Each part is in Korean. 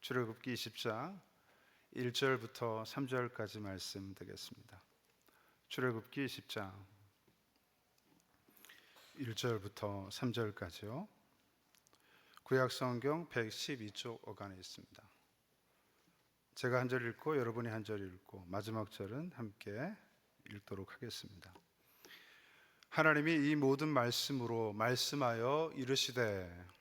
출애굽기 20장 1절부터 3절까지 말씀 되겠습니다. 출애굽기 10장 1절부터 3절까지요. 구약성경 112쪽 어간에 있습니다. 제가 한 절 읽고 여러분이 한 절 읽고 마지막 절은 함께 읽도록 하겠습니다. 하나님이 이 모든 말씀으로 말씀하여 이르시되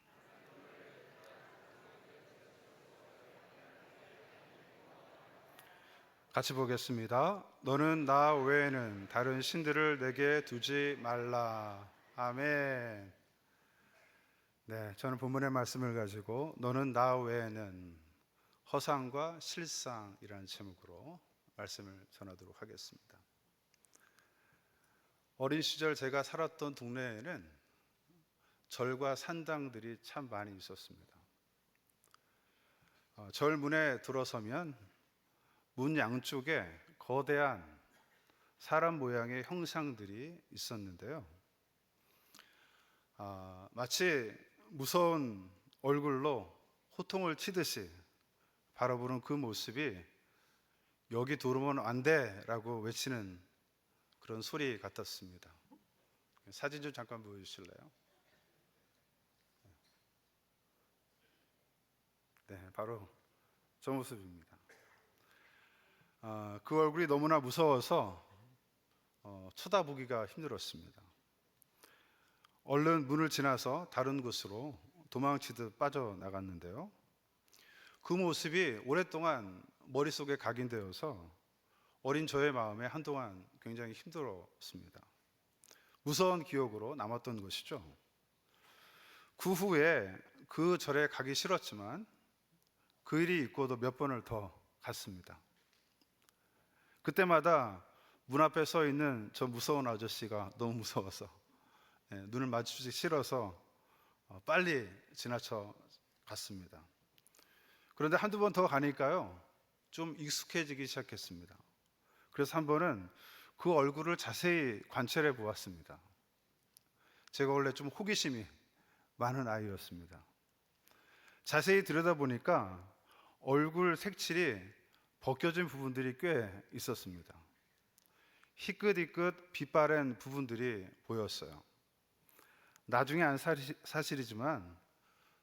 같이 보겠습니다. 너는 나 외에는 다른 신들을 내게 두지 말라. 아멘. 네, 저는 본문의 말씀을 가지고 너는 나 외에는 허상과 실상이라는 제목으로 말씀을 전하도록 하겠습니다. 어린 시절 제가 살았던 동네에는 절과 산당들이 참 많이 있었습니다. 절 문에 들어서면 문 양쪽에 거대한 사람 모양의 형상들이 있었는데요. 마치 무서운 얼굴로 호통을 치듯이 바라보는 그 모습이 여기 들어오면 안 돼라고 외치는 그런 소리 같았습니다. 사진 좀 잠깐 보여주실래요? 네, 바로 저 모습입니다. 그 얼굴이 너무나 무서워서 쳐다보기가 힘들었습니다. 얼른 문을 지나서 다른 곳으로 도망치듯 빠져나갔는데요. 그 모습이 오랫동안 머릿속에 각인되어서 어린 저의 마음에 한동안 굉장히 힘들었습니다. 무서운 기억으로 남았던 것이죠. 그 후에 그 절에 가기 싫었지만 그 일이 있고도 몇 번을 더 갔습니다. 그때마다 문 앞에 서 있는 저 무서운 아저씨가 너무 무서워서 눈을 마주치기 싫어서 빨리 지나쳐 갔습니다. 그런데 한두 번 더 가니까요, 좀 익숙해지기 시작했습니다. 그래서 한 번은 그 얼굴을 자세히 관찰해 보았습니다. 제가 원래 좀 호기심이 많은 아이였습니다. 자세히 들여다보니까 얼굴 색칠이 벗겨진 부분들이 꽤 있었습니다. 희끗희끗 빛바랜 부분들이 보였어요. 나중에 안 사실이지만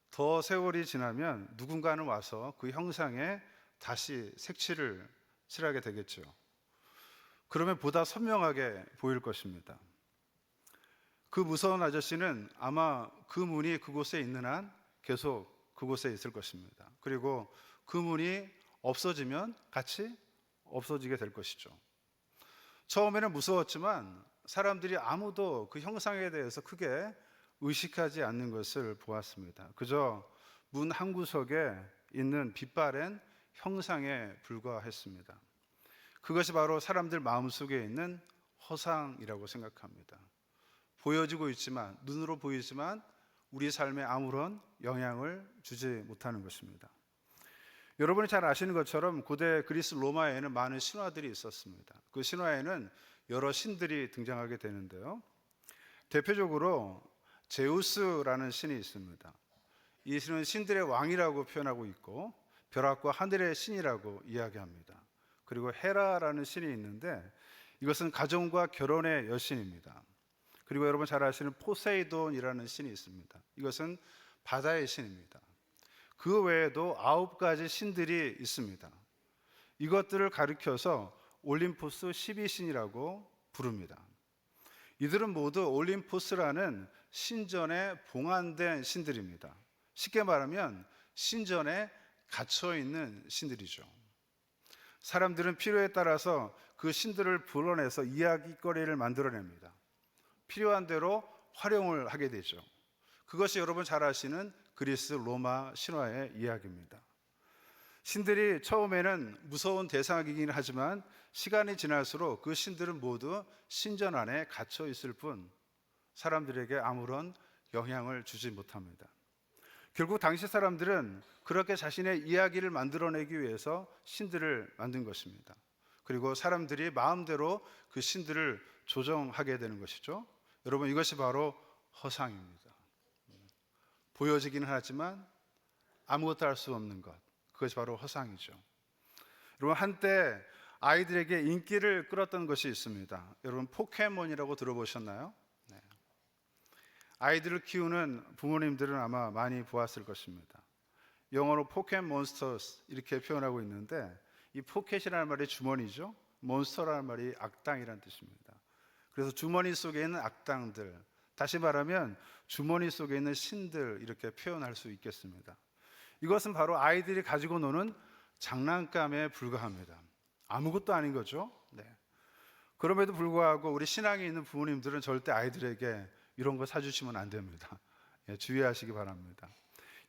더 세월이 지나면 누군가는 와서 그 형상에 다시 색칠을 칠하게 되겠죠. 그러면 보다 선명하게 보일 것입니다. 그 무서운 아저씨는 아마 그 문이 그곳에 있는 한 계속 그곳에 있을 것입니다. 그리고 그 문이 없어지면 같이 없어지게 될 것이죠. 처음에는 무서웠지만 사람들이 아무도 그 형상에 대해서 크게 의식하지 않는 것을 보았습니다. 그저 문 한 구석에 있는 빛바랜 형상에 불과했습니다. 그것이 바로 사람들 마음속에 있는 허상이라고 생각합니다. 보여지고 있지만, 눈으로 보이지만 우리 삶에 아무런 영향을 주지 못하는 것입니다. 여러분이 잘 아시는 것처럼 고대 그리스 로마에는 많은 신화들이 있었습니다. 그 신화에는 여러 신들이 등장하게 되는데요. 대표적으로 제우스라는 신이 있습니다. 이 신은 신들의 왕이라고 표현하고 있고 벼락과 하늘의 신이라고 이야기합니다. 그리고 헤라라는 신이 있는데 이것은 가정과 결혼의 여신입니다. 그리고 여러분 잘 아시는 포세이돈이라는 신이 있습니다. 이것은 바다의 신입니다. 그 외에도 9가지 신들이 있습니다. 이것들을 가리켜서 올림포스 12신이라고 부릅니다. 이들은 모두 올림포스라는 신전에 봉안된 신들입니다. 쉽게 말하면 신전에 갇혀있는 신들이죠. 사람들은 필요에 따라서 그 신들을 불러내서 이야기거리를 만들어냅니다. 필요한 대로 활용을 하게 되죠. 그것이 여러분 잘 아시는 그리스 로마 신화의 이야기입니다. 신들이 처음에는 무서운 대상이긴 하지만 시간이 지날수록 그 신들은 모두 신전 안에 갇혀 있을 뿐 사람들에게 아무런 영향을 주지 못합니다. 결국 당시 사람들은 그렇게 자신의 이야기를 만들어내기 위해서 신들을 만든 것입니다. 그리고 사람들이 마음대로 그 신들을 조정하게 되는 것이죠. 여러분, 이것이 바로 허상입니다. 보여지기는 하지만 아무것도 할 수 없는 것, 그것이 바로 허상이죠. 여러분, 한때 아이들에게 인기를 끌었던 것이 있습니다. 여러분, 포켓몬이라고 들어보셨나요? 네. 아이들을 키우는 부모님들은 아마 많이 보았을 것입니다. 영어로 포켓 몬스터스 이렇게 표현하고 있는데, 이 포켓이라는 말이 주머니죠. 몬스터라는 말이 악당이라는 뜻입니다. 그래서 주머니 속에 있는 악당들, 다시 말하면 주머니 속에 있는 신들, 이렇게 표현할 수 있겠습니다. 이것은 바로 아이들이 가지고 노는 장난감에 불과합니다. 아무것도 아닌 거죠. 네. 그럼에도 불구하고 우리 신앙에 있는 부모님들은 절대 아이들에게 이런 거 사주시면 안 됩니다. 예, 주의하시기 바랍니다.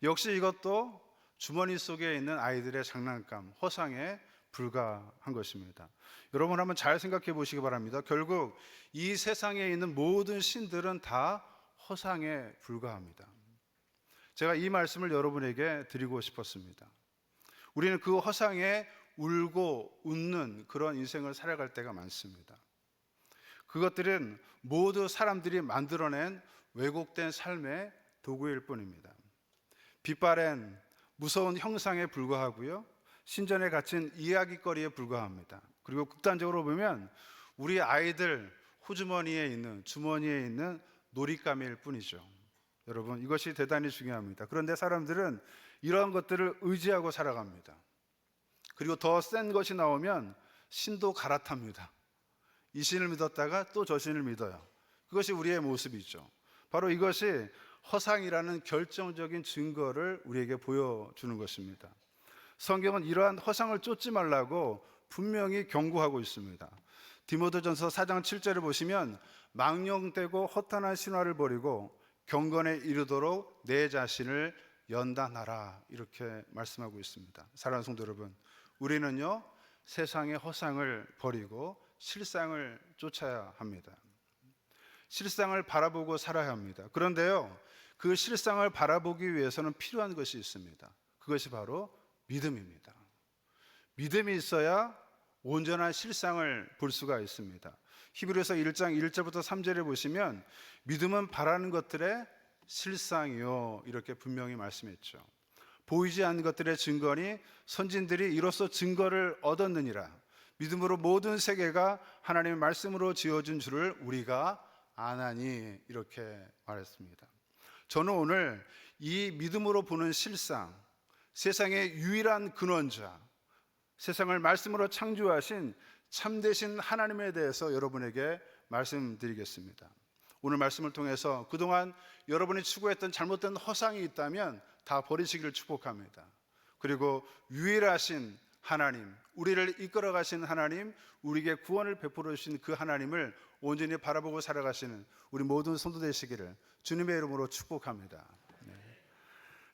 역시 이것도 주머니 속에 있는 아이들의 장난감, 허상에 불과한 것입니다. 여러분, 한번 잘 생각해 보시기 바랍니다. 결국 이 세상에 있는 모든 신들은 다 허상에 불과합니다. 제가 이 말씀을 여러분에게 드리고 싶었습니다. 우리는 그 허상에 울고 웃는 그런 인생을 살아갈 때가 많습니다. 그것들은 모두 사람들이 만들어낸 왜곡된 삶의 도구일 뿐입니다. 빛바랜 무서운 형상에 불과하고요, 신전에 갇힌 이야기거리에 불과합니다. 그리고 극단적으로 보면 우리 아이들 호주머니에 있는, 주머니에 있는 놀잇감일 뿐이죠. 여러분, 이것이 대단히 중요합니다. 그런데 사람들은 이러한 것들을 의지하고 살아갑니다. 그리고 더 센 것이 나오면 신도 갈아탑니다. 이 신을 믿었다가 또 저 신을 믿어요. 그것이 우리의 모습이죠. 바로 이것이 허상이라는 결정적인 증거를 우리에게 보여주는 것입니다. 성경은 이러한 허상을 쫓지 말라고 분명히 경고하고 있습니다. 디모데전서 4장 7절을 보시면 망령되고 허탄한 신화를 버리고 경건에 이르도록 내 자신을 연단하라, 이렇게 말씀하고 있습니다. 사랑하는 성도 여러분, 우리는요, 세상의 허상을 버리고 실상을 쫓아야 합니다. 실상을 바라보고 살아야 합니다. 그런데요, 그 실상을 바라보기 위해서는 필요한 것이 있습니다. 그것이 바로 믿음입니다. 믿음이 있어야 온전한 실상을 볼 수가 있습니다. 히브리서 1장 1절부터 3절에 보시면 믿음은 바라는 것들의 실상이요, 이렇게 분명히 말씀했죠. 보이지 않는 것들의 증거니 선진들이 이로써 증거를 얻었느니라. 믿음으로 모든 세계가 하나님의 말씀으로 지어진 줄을 우리가 아나니, 이렇게 말했습니다. 저는 오늘 이 믿음으로 보는 실상, 세상의 유일한 근원자, 세상을 말씀으로 창조하신 참되신 하나님에 대해서 여러분에게 말씀드리겠습니다. 오늘 말씀을 통해서 그동안 여러분이 추구했던 잘못된 허상이 있다면 다 버리시기를 축복합니다. 그리고 유일하신 하나님, 우리를 이끌어 가신 하나님, 우리에게 구원을 베풀어 주신 그 하나님을 온전히 바라보고 살아가시는 우리 모든 성도 되시기를 주님의 이름으로 축복합니다. 네.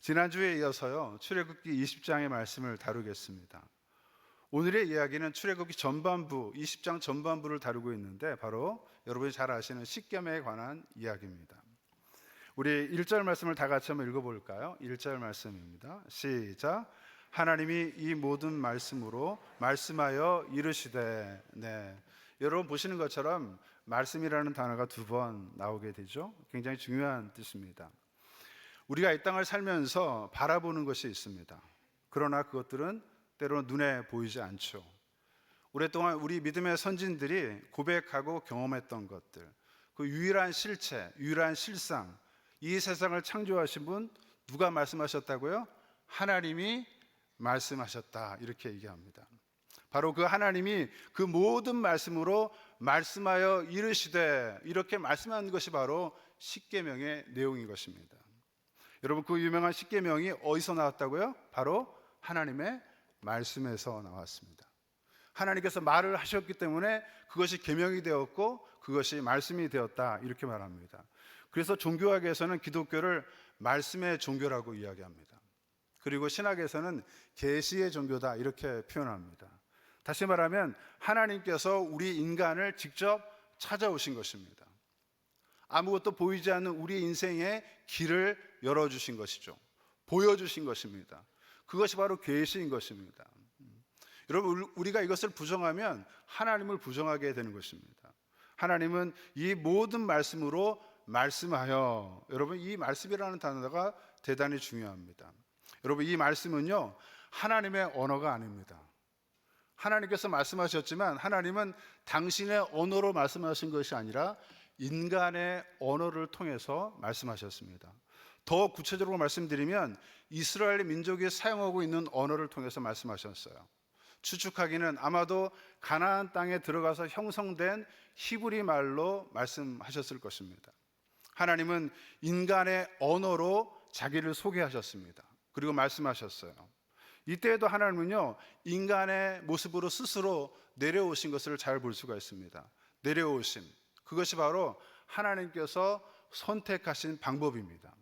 지난주에 이어서요, 출애굽기 20장의 말씀을 다루겠습니다. 오늘의 이야기는 출애굽기 전반부, 20장 전반부를 다루고 있는데 바로 여러분이 잘 아시는 십계명에 관한 이야기입니다. 우리 1절 말씀을 다 같이 한번 읽어볼까요? 1절 말씀입니다. 시작. 하나님이 이 모든 말씀으로 말씀하여 이르시되. 네. 여러분 보시는 것처럼 말씀이라는 단어가 2번 나오게 되죠. 굉장히 중요한 뜻입니다. 우리가 이 땅을 살면서 바라보는 것이 있습니다. 그러나 그것들은 때로는 눈에 보이지 않죠. 오랫동안 우리 믿음의 선진들이 고백하고 경험했던 것들, 그 유일한 실체, 유일한 실상, 이 세상을 창조하신 분 누가 말씀하셨다고요? 하나님이 말씀하셨다, 이렇게 얘기합니다. 바로 그 하나님이 그 모든 말씀으로 말씀하여 이르시되, 이렇게 말씀한 것이 바로 십계명의 내용인 것입니다. 여러분, 그 유명한 십계명이 어디서 나왔다고요? 바로 하나님의 말씀에서 나왔습니다. 하나님께서 말을 하셨기 때문에 그것이 계명이 되었고 그것이 말씀이 되었다, 이렇게 말합니다. 그래서 종교학에서는 기독교를 말씀의 종교라고 이야기합니다. 그리고 신학에서는 계시의 종교다, 이렇게 표현합니다. 다시 말하면 하나님께서 우리 인간을 직접 찾아오신 것입니다. 아무것도 보이지 않는 우리 인생의 길을 열어주신 것이죠. 보여주신 것입니다. 그것이 바로 계시인 것입니다. 여러분, 우리가 이것을 부정하면 하나님을 부정하게 되는 것입니다. 하나님은 이 모든 말씀으로 말씀하여, 여러분, 이 말씀이라는 단어가 대단히 중요합니다. 여러분, 이 말씀은요, 하나님의 언어가 아닙니다. 하나님께서 말씀하셨지만 하나님은 당신의 언어로 말씀하신 것이 아니라 인간의 언어를 통해서 말씀하셨습니다. 더 구체적으로 말씀드리면 이스라엘 민족이 사용하고 있는 언어를 통해서 말씀하셨어요. 추측하기는 아마도 가나안 땅에 들어가서 형성된 히브리 말로 말씀하셨을 것입니다. 하나님은 인간의 언어로 자기를 소개하셨습니다. 그리고 말씀하셨어요. 이때에도 하나님은요, 인간의 모습으로 스스로 내려오신 것을 잘 볼 수가 있습니다. 내려오심, 그것이 바로 하나님께서 선택하신 방법입니다.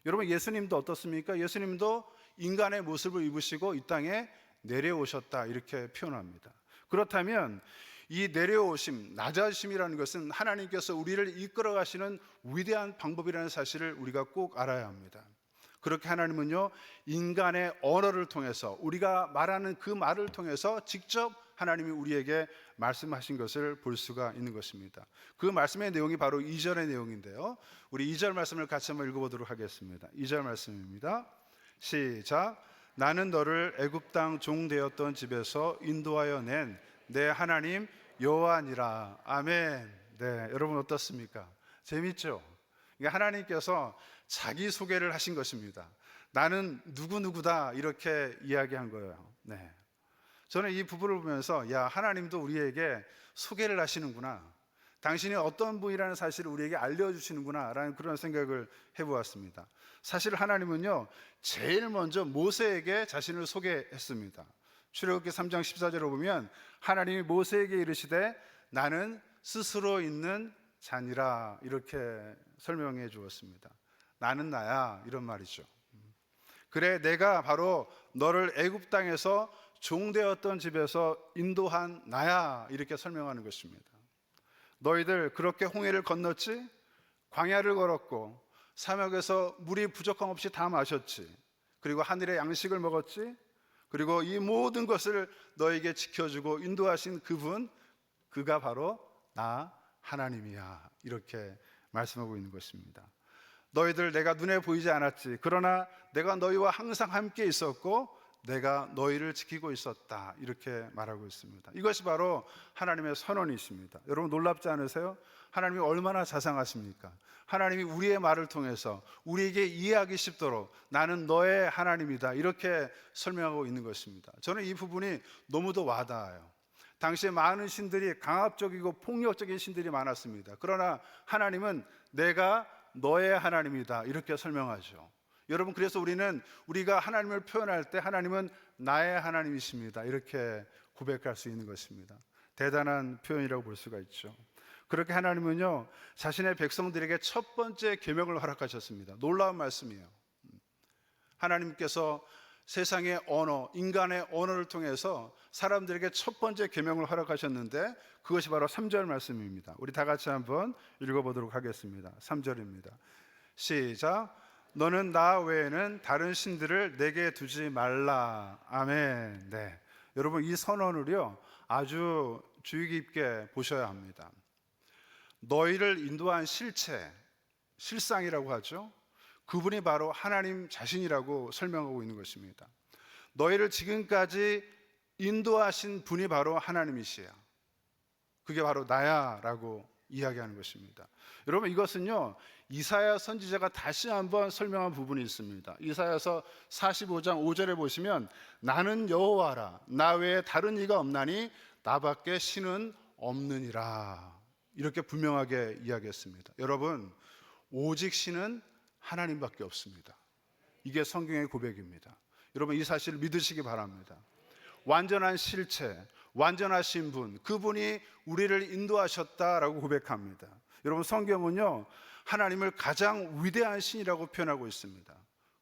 여러분, 예수님도 어떻습니까? 예수님도 인간의 모습을 입으시고 이 땅에 내려오셨다, 이렇게 표현합니다. 그렇다면 이 내려오심, 낮아심이라는 것은 하나님께서 우리를 이끌어 가시는 위대한 방법이라는 사실을 우리가 꼭 알아야 합니다. 그렇게 하나님은요, 인간의 언어를 통해서, 우리가 말하는 그 말을 통해서 직접 하나님이 우리에게 말씀하신 것을 볼 수가 있는 것입니다. 그 말씀의 내용이 바로 2절의 내용인데요, 우리 2절 말씀을 같이 한번 읽어보도록 하겠습니다. 2절 말씀입니다. 시작. 나는 너를 애굽 땅 종 되었던 집에서 인도하여 낸 내 하나님 여호와니라. 아멘. 네, 여러분 어떻습니까? 재밌죠? 하나님께서 자기 소개를 하신 것입니다. 나는 누구누구다, 이렇게 이야기한 거예요. 네. 저는 이 부분을 보면서, 야, 하나님도 우리에게 소개를 하시는구나, 당신이 어떤 분이라는 사실을 우리에게 알려주시는구나 라는 그런 생각을 해보았습니다. 사실 하나님은요, 제일 먼저 모세에게 자신을 소개했습니다. 출애굽기 3장 14절을 보면 하나님이 모세에게 이르시되 나는 스스로 있는 자니라, 이렇게 설명해 주었습니다. 나는 나야, 이런 말이죠. 그래, 내가 바로 너를 애굽 땅에서 종되었던 집에서 인도한 나야, 이렇게 설명하는 것입니다. 너희들 그렇게 홍해를 건넜지, 광야를 걸었고 사막에서 물이 부족함 없이 다 마셨지, 그리고 하늘의 양식을 먹었지, 그리고 이 모든 것을 너에게 지켜주고 인도하신 그분, 그가 바로 나 하나님이야, 이렇게 말씀하고 있는 것입니다. 너희들 내가 눈에 보이지 않았지, 그러나 내가 너희와 항상 함께 있었고 내가 너희를 지키고 있었다, 이렇게 말하고 있습니다. 이것이 바로 하나님의 선언이십니다. 여러분 놀랍지 않으세요? 하나님이 얼마나 자상하십니까? 하나님이 우리의 말을 통해서 우리에게 이해하기 쉽도록 나는 너의 하나님이다, 이렇게 설명하고 있는 것입니다. 저는 이 부분이 너무도 와닿아요. 당시에 많은 신들이 강압적이고 폭력적인 신들이 많았습니다. 그러나 하나님은 내가 너의 하나님이다, 이렇게 설명하죠. 여러분, 그래서 우리가 하나님을 표현할 때 하나님은 나의 하나님이십니다, 이렇게 고백할 수 있는 것입니다. 대단한 표현이라고 볼 수가 있죠. 그렇게 하나님은요, 자신의 백성들에게 첫 번째 계명을 허락하셨습니다. 놀라운 말씀이에요. 하나님께서 세상의 언어, 인간의 언어를 통해서 사람들에게 첫 번째 계명을 허락하셨는데 그것이 바로 3절 말씀입니다. 우리 다 같이 한번 읽어보도록 하겠습니다. 3절입니다. 시작. 너는 나 외에는 다른 신들을 내게 두지 말라. 아멘. 네. 여러분, 이 선언을요, 아주 주의 깊게 보셔야 합니다. 너희를 인도한 실체, 실상이라고 하죠. 그분이 바로 하나님 자신이라고 설명하고 있는 것입니다. 너희를 지금까지 인도하신 분이 바로 하나님이시야. 그게 바로 나야 라고 이야기하는 것입니다. 여러분, 이것은요, 이사야 선지자가 다시 한번 설명한 부분이 있습니다. 이사야서 45장 5절에 보시면 나는 여호와라, 나 외에 다른 이가 없나니 나밖에 신은 없느니라, 이렇게 분명하게 이야기했습니다. 여러분, 오직 신은 하나님밖에 없습니다. 이게 성경의 고백입니다. 여러분, 이 사실을 믿으시기 바랍니다. 완전한 실체, 완전하신 분, 그분이 우리를 인도하셨다라고 고백합니다. 여러분, 성경은요, 하나님을 가장 위대한 신이라고 표현하고 있습니다.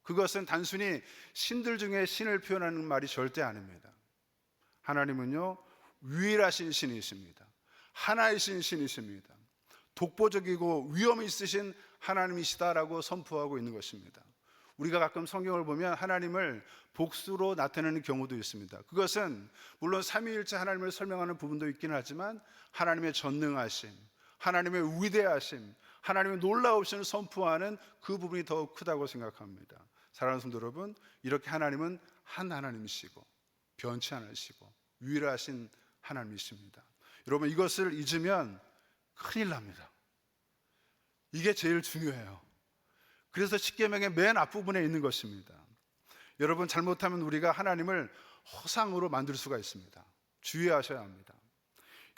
그것은 단순히 신들 중에 신을 표현하는 말이 절대 아닙니다. 하나님은요, 유일하신 신이십니다. 하나이신 신이십니다. 독보적이고 위엄 있으신 하나님이시다라고 선포하고 있는 것입니다. 우리가 가끔 성경을 보면 하나님을 복수로 나타내는 경우도 있습니다. 그것은 물론 삼위일체 하나님을 설명하는 부분도 있긴 하지만 하나님의 전능하심, 하나님의 위대하심, 하나님의 놀라우심을 선포하는 그 부분이 더욱 크다고 생각합니다. 사랑하는 성도 여러분, 이렇게 하나님은 한 하나님이시고 변치 않으시고 유일하신 하나님이십니다. 여러분, 이것을 잊으면 큰일 납니다. 이게 제일 중요해요. 그래서 십계명의 맨 앞부분에 있는 것입니다. 여러분, 잘못하면 우리가 하나님을 허상으로 만들 수가 있습니다. 주의하셔야 합니다.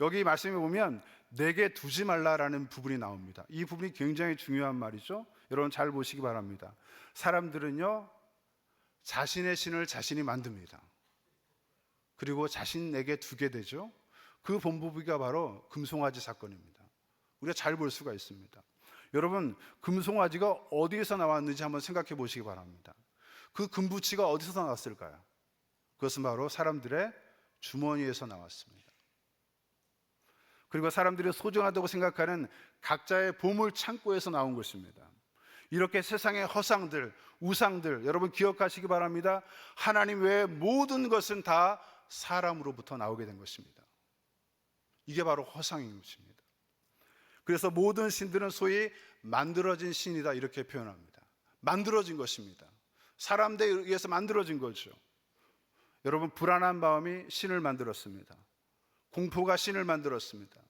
여기 말씀에 보면 내게 두지 말라라는 부분이 나옵니다. 이 부분이 굉장히 중요한 말이죠. 여러분 잘 보시기 바랍니다. 사람들은요, 자신의 신을 자신이 만듭니다. 그리고 자신에게 두게 되죠. 그 본보기가 바로 금송아지 사건입니다. 우리가 잘 볼 수가 있습니다. 여러분, 금송아지가 어디에서 나왔는지 한번 생각해 보시기 바랍니다. 그 금부치가 어디서 나왔을까요? 그것은 바로 사람들의 주머니에서 나왔습니다. 그리고 사람들이 소중하다고 생각하는 각자의 보물 창고에서 나온 것입니다. 이렇게 세상의 허상들, 우상들, 여러분 기억하시기 바랍니다. 하나님 외의 모든 것은 다 사람으로부터 나오게 된 것입니다. 이게 바로 허상인 것입니다. 그래서 모든 신들은 소위 만들어진 신이다 이렇게 표현합니다. 만들어진 것입니다. 사람들에 의해서 만들어진 거죠. 여러분, 불안한 마음이 신을 만들었습니다. 공포가 신을 만들었습니다.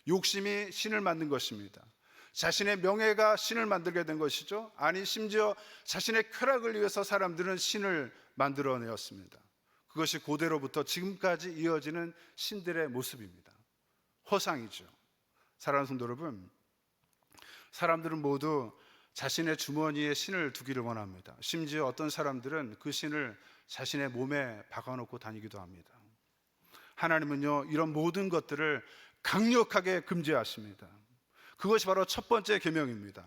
욕심이 신을 만든 것입니다. 자신의 명예가 신을 만들게 된 것이죠. 아니, 심지어 자신의 쾌락을 위해서 사람들은 신을 만들어내었습니다. 그것이 고대로부터 지금까지 이어지는 신들의 모습입니다. 허상이죠. 사랑하는 성도 여러분, 사람들은 모두 자신의 주머니에 신을 두기를 원합니다. 심지어 어떤 사람들은 그 신을 자신의 몸에 박아놓고 다니기도 합니다. 하나님은요, 이런 모든 것들을 강력하게 금지하십니다. 그것이 바로 첫 번째 계명입니다.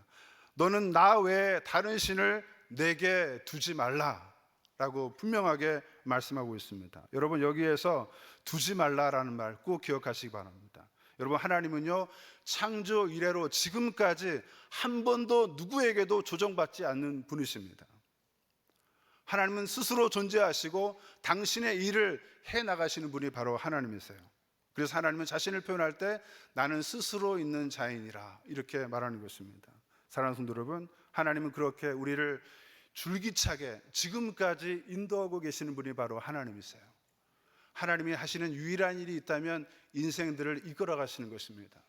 너는 나 외에 다른 신을 내게 두지 말라라고 분명하게 말씀하고 있습니다. 여러분, 여기에서 두지 말라라는 말 꼭 기억하시기 바랍니다. 여러분, 하나님은요, 창조 이래로 지금까지 한 번도 누구에게도 조정받지 않는 분이십니다. 하나님은 스스로 존재하시고 당신의 일을 해나가시는 분이 바로 하나님이세요. 그래서 하나님은 자신을 표현할 때 나는 스스로 있는 자인이라 이렇게 말하는 것입니다. 사랑하는 성도 여러분, 하나님은 그렇게 우리를 줄기차게 지금까지 인도하고 계시는 분이 바로 하나님이세요. 하나님이 하시는 유일한 일이 있다면 인생들을 이끌어 가시는 것입니다.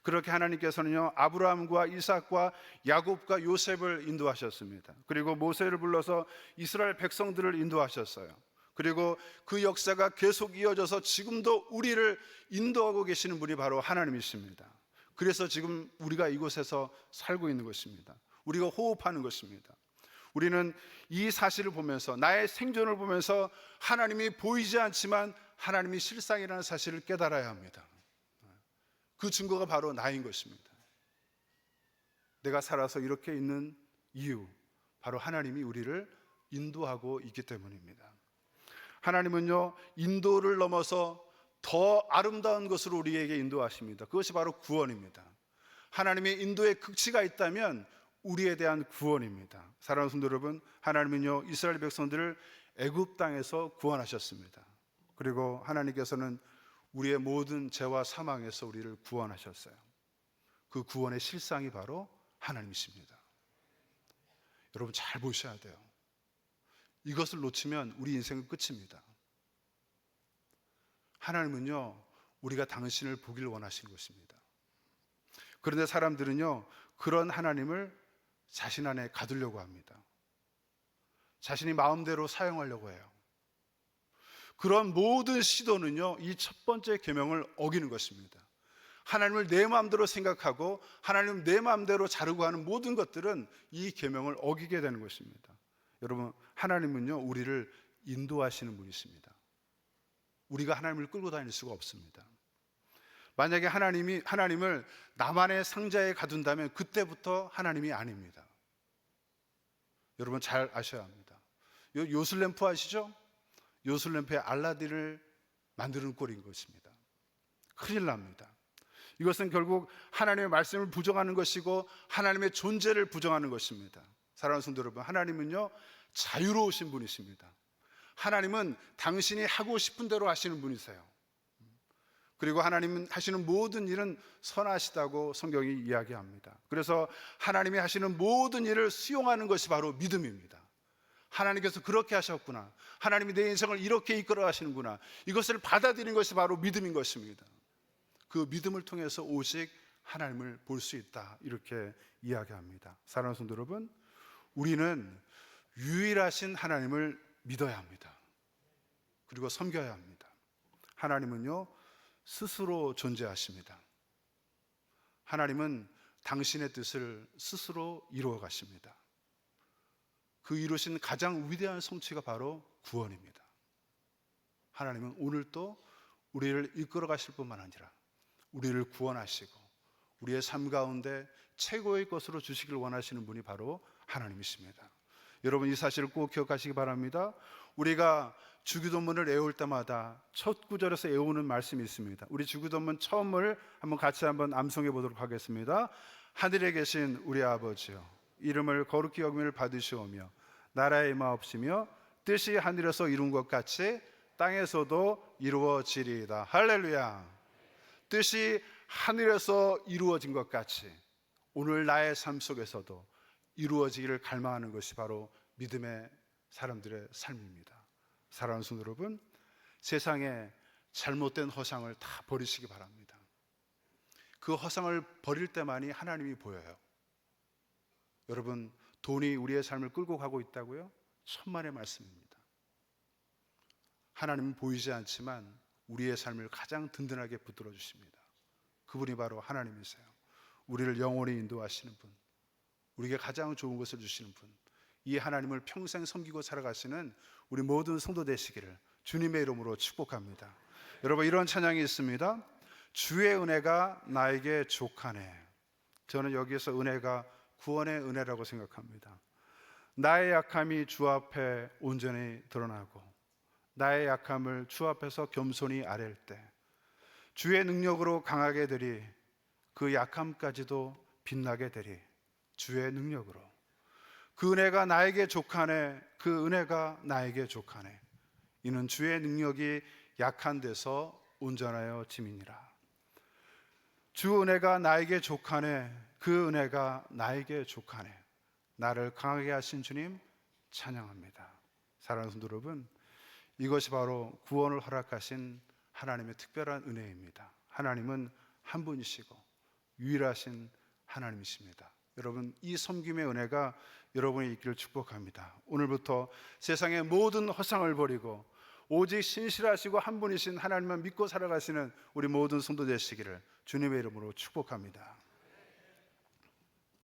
그렇게 하나님께서는요, 아브라함과 이삭과 야곱과 요셉을 인도하셨습니다. 그리고 모세를 불러서 이스라엘 백성들을 인도하셨어요. 그리고 그 역사가 계속 이어져서 지금도 우리를 인도하고 계시는 분이 바로 하나님이십니다. 그래서 지금 우리가 이곳에서 살고 있는 것입니다. 우리가 호흡하는 것입니다. 우리는 이 사실을 보면서, 나의 생존을 보면서 하나님이 보이지 않지만 하나님이 실상이라는 사실을 깨달아야 합니다. 그 증거가 바로 나인 것입니다. 내가 살아서 이렇게 있는 이유, 바로 하나님이 우리를 인도하고 있기 때문입니다. 하나님은요, 인도를 넘어서 더 아름다운 것으로 우리에게 인도하십니다. 그것이 바로 구원입니다. 하나님의 인도의 극치가 있다면 우리에 대한 구원입니다. 사랑하는 성도 여러분, 하나님은요, 이스라엘 백성들을 애굽 땅에서 구원하셨습니다. 그리고 하나님께서는 우리의 모든 죄와 사망에서 우리를 구원하셨어요. 그 구원의 실상이 바로 하나님이십니다. 여러분 잘 보셔야 돼요. 이것을 놓치면 우리 인생은 끝입니다. 하나님은요, 우리가 당신을 보기를 원하신 것입니다. 그런데 사람들은요, 그런 하나님을 자신 안에 가두려고 합니다. 자신이 마음대로 사용하려고 해요. 그런 모든 시도는요, 이 첫 번째 계명을 어기는 것입니다. 하나님을 내 마음대로 생각하고 하나님을 내 마음대로 자르고 하는 모든 것들은 이 계명을 어기게 되는 것입니다. 여러분, 하나님은요, 우리를 인도하시는 분이십니다. 우리가 하나님을 끌고 다닐 수가 없습니다. 만약에 하나님을 나만의 상자에 가둔다면 그때부터 하나님이 아닙니다. 여러분 잘 아셔야 합니다. 요술램프 아시죠? 요술램프에 알라딘을 만드는 꼴인 것입니다. 큰일 납니다. 이것은 결국 하나님의 말씀을 부정하는 것이고 하나님의 존재를 부정하는 것입니다. 사랑하는 성도 여러분, 하나님은요, 자유로우신 분이십니다. 하나님은 당신이 하고 싶은 대로 하시는 분이세요. 그리고 하나님은 하시는 모든 일은 선하시다고 성경이 이야기합니다. 그래서 하나님이 하시는 모든 일을 수용하는 것이 바로 믿음입니다. 하나님께서 그렇게 하셨구나, 하나님이 내 인생을 이렇게 이끌어 가시는구나, 이것을 받아들이는 것이 바로 믿음인 것입니다. 그 믿음을 통해서 오직 하나님을 볼 수 있다, 이렇게 이야기합니다. 사랑하는 성도 여러분, 우리는 유일하신 하나님을 믿어야 합니다. 그리고 섬겨야 합니다. 하나님은요, 스스로 존재하십니다. 하나님은 당신의 뜻을 스스로 이루어 가십니다. 그 이루신 가장 위대한 성취가 바로 구원입니다. 하나님은 오늘 또 우리를 이끌어 가실 뿐만 아니라 우리를 구원하시고 우리의 삶 가운데 최고의 것으로 주시길 원하시는 분이 바로 하나님이십니다. 여러분, 이 사실을 꼭 기억하시기 바랍니다. 우리가 주기도문을 외울 때마다 첫 구절에서 외우는 말씀이 있습니다. 우리 주기도문 처음을 같이 암송해 보도록 하겠습니다. 하늘에 계신 우리 아버지여, 이름을 거룩히 여김을 받으시오며 나라의 임하옵시며 뜻이 하늘에서 이룬 것 같이 땅에서도 이루어지리이다. 할렐루야. 뜻이 하늘에서 이루어진 것 같이 오늘 나의 삶 속에서도 이루어지기를 갈망하는 것이 바로 믿음의 사람들의 삶입니다. 사랑하는 성도 여러분, 세상에 잘못된 허상을 다 버리시기 바랍니다. 그 허상을 버릴 때만이 하나님이 보여요. 여러분, 돈이 우리의 삶을 끌고 가고 있다고요? 천만의 말씀입니다. 하나님은 보이지 않지만 우리의 삶을 가장 든든하게 붙들어 주십니다. 그분이 바로 하나님이세요. 우리를 영원히 인도하시는 분, 우리에게 가장 좋은 것을 주시는 분, 이 하나님을 평생 섬기고 살아가시는 우리 모든 성도 되시기를 주님의 이름으로 축복합니다. 여러분, 이런 찬양이 있습니다. 주의 은혜가 나에게 족하네. 저는 여기에서 은혜가 구원의 은혜라고 생각합니다. 나의 약함이 주 앞에 온전히 드러나고 나의 약함을 주 앞에서 겸손히 아랠 때 주의 능력으로 강하게 되리, 그 약함까지도 빛나게 되리. 주의 능력으로. 그 은혜가 나에게 족하네. 그 은혜가 나에게 족하네. 이는 주의 능력이 약한 데서 온전하여 짐이니라. 주 은혜가 나에게 족하네. 그 은혜가 나에게 족하네. 나를 강하게 하신 주님 찬양합니다. 사랑하는 성도 여러분, 이것이 바로 구원을 허락하신 하나님의 특별한 은혜입니다. 하나님은 한 분이시고 유일하신 하나님이십니다. 여러분, 이 섬김의 은혜가 여러분이 있기를 축복합니다. 오늘부터 세상의 모든 허상을 버리고 오직 신실하시고 한 분이신 하나님만 믿고 살아가시는 우리 모든 성도 되시기를 주님의 이름으로 축복합니다.